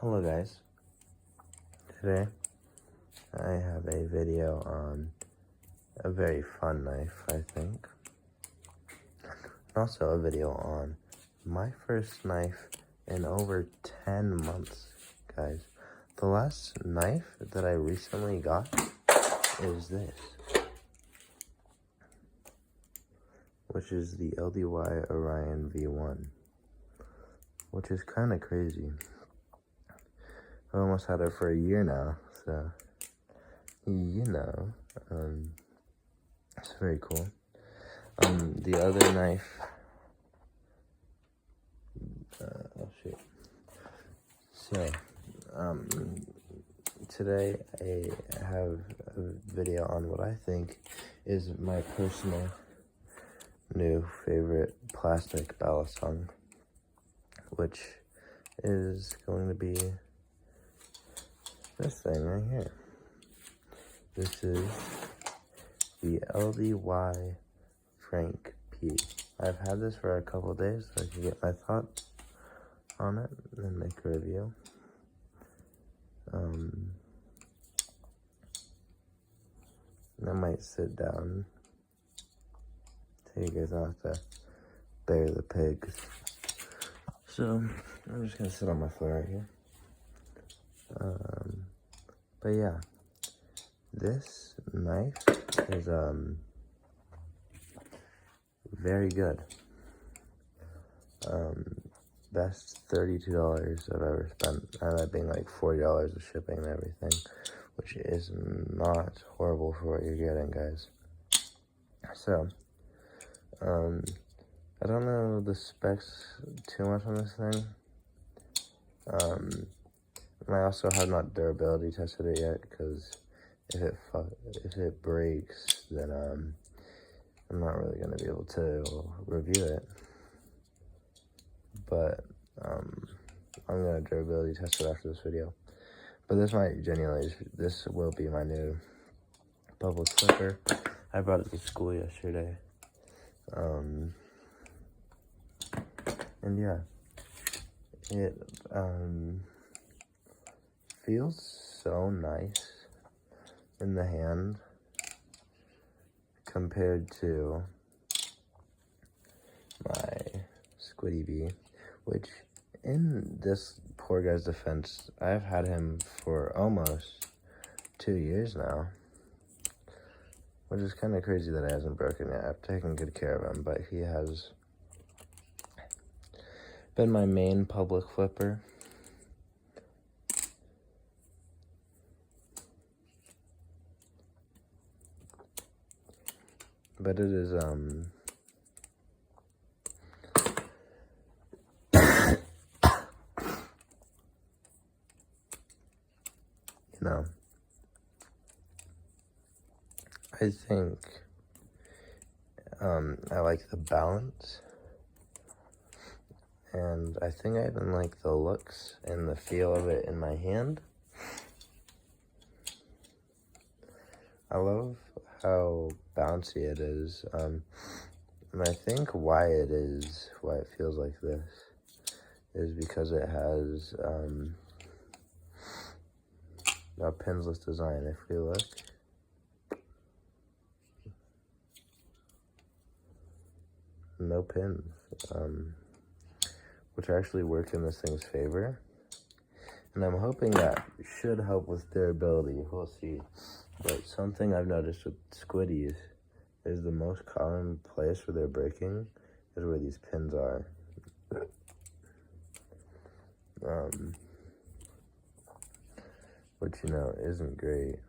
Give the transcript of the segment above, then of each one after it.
Hello guys, today I have a video on a very fun knife, I think. Also a video on my first knife in over 10 months, guys. The last knife that I recently got is this, which is the LDY Orion V1, which is kind of crazy. I almost had it for a year now, so, it's very cool. The other knife, So, today I have a video on what I think is my personal new favorite plastic balisong, which is going to be this thing right here. This is the LDY Frank P. I've had this for a couple days so I can get my thoughts on it and then make a review. I might sit down so you guys don't have to bury the pigs. So I'm just gonna sit on my floor right here. But yeah, this knife is very good. Best $32 I've ever spent, and that being like $40 of shipping and everything, which is not horrible for what you're getting, guys. So, I don't know the specs too much on this thing. I also have not durability tested it yet, because if it breaks, then I'm not really gonna be able to review it. But I'm gonna durability test it after this video. But this might genuinely, this will be my new bubble clipper. I brought it to school yesterday. And yeah, it feels so nice in the hand compared to my Squiddy Bee, which, in this poor guy's defense, I've had him for almost 2 years now, which is kind of crazy that he hasn't broken yet. I've taken good care of him, but he has been my main public flipper. But it is, I think, I like the balance, and I think I even like the looks and the feel of it in my hand. I love how bouncy it is, and I think why it feels like this is because it has a pinless design. If we look, no pins, which actually work in this thing's favor, and I'm hoping that should help with durability. We'll see. But something I've noticed with Squiddies is the most common place where they're breaking is where these pins are. Which, isn't great.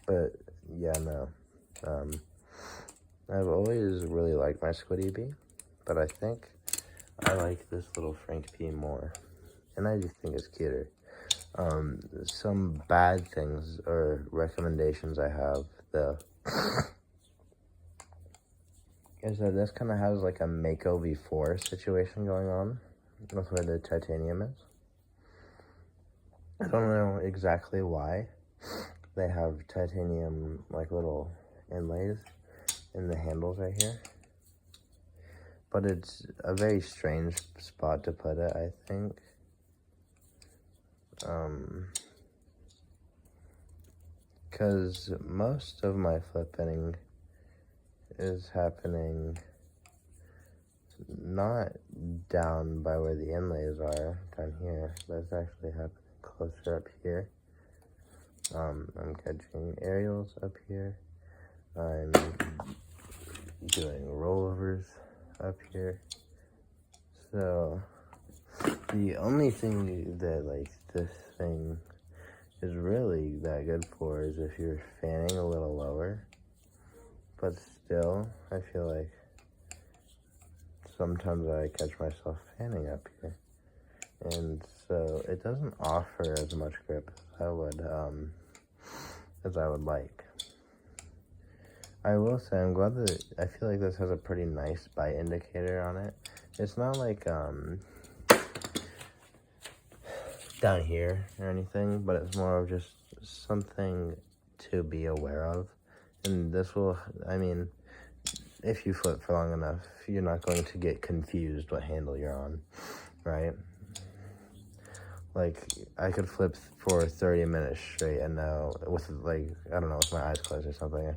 But, yeah, no. I've always really liked my Squiddy Bee, but I think I like this little Frank P more, and I just think it's cuter. Some bad things or recommendations I have, though, is that this kind of has like a Mako V4 situation going on with where the titanium is. I don't know exactly why they have titanium like little inlays, in the handles right here. But it's a very strange spot to put it, I think. Because most of my flipping is happening not down by where the inlays are, down here, but it's actually happening closer up here. I'm catching aerials up here. I'm doing rollovers up here. So the only thing that like this thing is really that good for is if you're fanning a little lower. But still, I feel like sometimes I catch myself fanning up here. And so it doesn't offer as much grip as I would like. I will say I'm glad that I feel like this has a pretty nice bite indicator on it. It's not like down here or anything, but it's more of just something to be aware of. And this will, I mean, if you flip for long enough, you're not going to get confused what handle you're on, right? Like, I could flip for 30 minutes straight and know, with like, I don't know, with my eyes closed or something,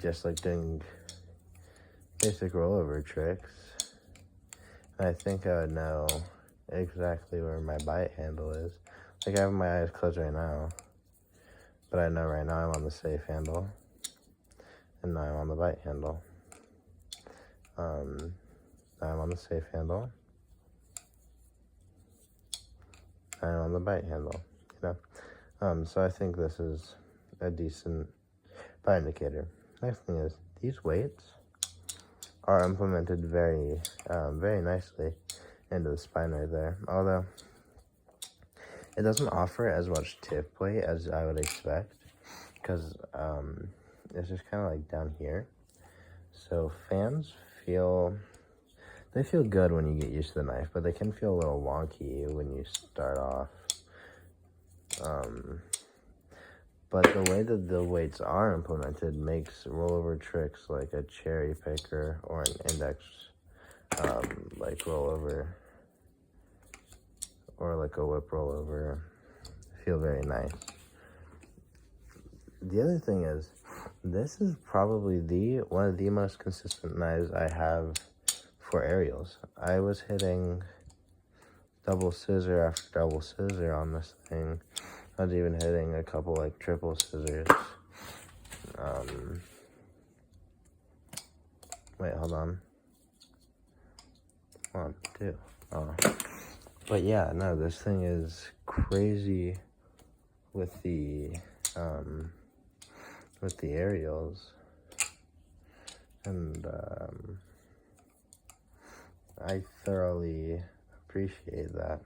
just like doing basic rollover tricks. And I think I would know exactly where my bite handle is. Like, I have my eyes closed right now, but I know right now I'm on the safe handle, and now I'm on the bite handle. Now I'm on the safe handle. I'm on the bite handle, you know? So I think this is a decent bite indicator. Next thing is, these weights are implemented very, very nicely into the spine right there. Although, it doesn't offer as much tip weight as I would expect, because it's just kind of like down here. So fans feel good when you get used to the knife, but they can feel a little wonky when you start off. But the way that the weights are implemented makes rollover tricks like a cherry picker or an index like rollover, or like a whip rollover, feel very nice. The other thing is, this is probably one of the most consistent knives I have for aerials. I was hitting double scissor after double scissor on this thing. I was even hitting a couple like triple scissors. Wait, hold on. 1, 2. Oh. But yeah, no, this thing is crazy with the aerials, and I thoroughly appreciate that.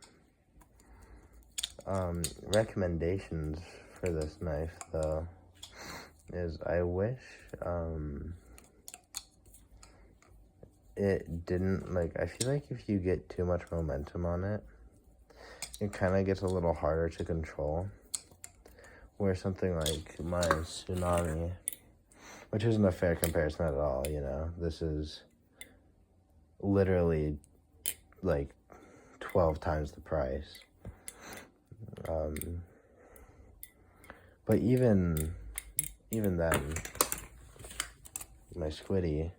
Recommendations for this knife, though, is I wish it didn't, like, I feel like if you get too much momentum on it, it kind of gets a little harder to control. Where something like my Tsunami, which isn't a fair comparison at all, you know, this is literally like 12 times the price. But even then, my Squiddy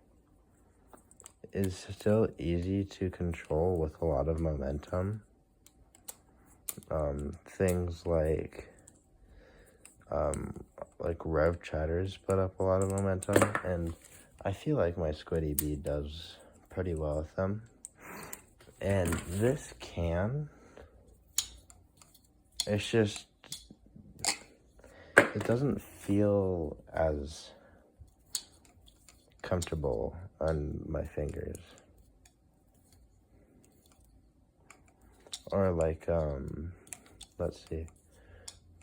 is still easy to control with a lot of momentum. Things like rev chatters put up a lot of momentum, and I feel like my Squiddy bead does pretty well with them. And this it's just, it doesn't feel as comfortable on my fingers. Or like, let's see,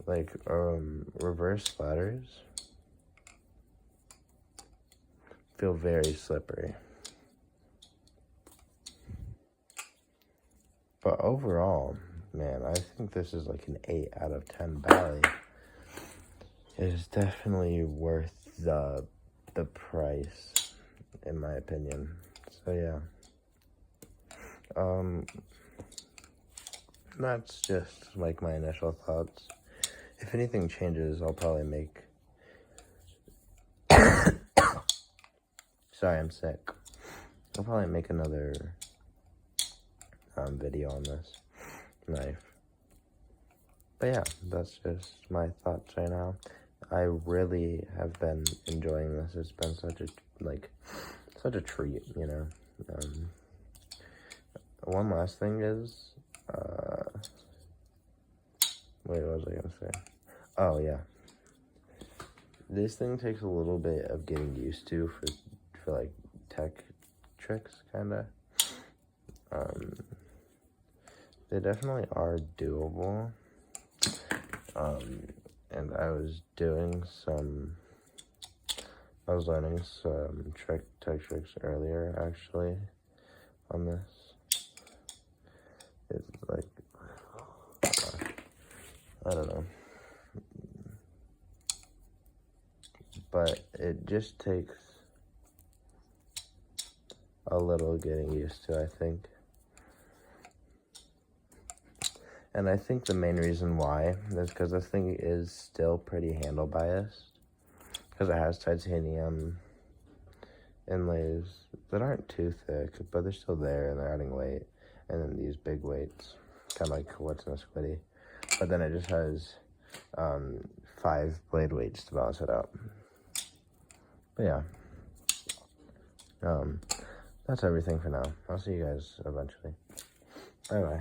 like, reverse splatters feel very slippery. But overall, man, I think this is like an 8 out of 10 Bally. It is definitely worth the the price, in my opinion. So yeah. That's just like my initial thoughts. If anything changes, I'll probably make... Sorry, I'm sick. I'll probably make another video on this knife. But yeah, that's just my thoughts right now. I really have been enjoying this. It's been such a treat, you know. One last thing is, wait, what was I gonna say? Oh yeah, this thing takes a little bit of getting used to for like tech tricks, kinda. They definitely are doable. And I was learning some tech tricks earlier, actually, on this. It's like, I don't know. But it just takes a little getting used to, I think. And I think the main reason why is because this thing is still pretty handle biased. Because it has titanium inlays that aren't too thick, but they're still there and they're adding weight. And then these big weights, kind of like what's in a Squiddy. But then it just has 5 blade weights to balance it out. But yeah. That's everything for now. I'll see you guys eventually. Bye-bye.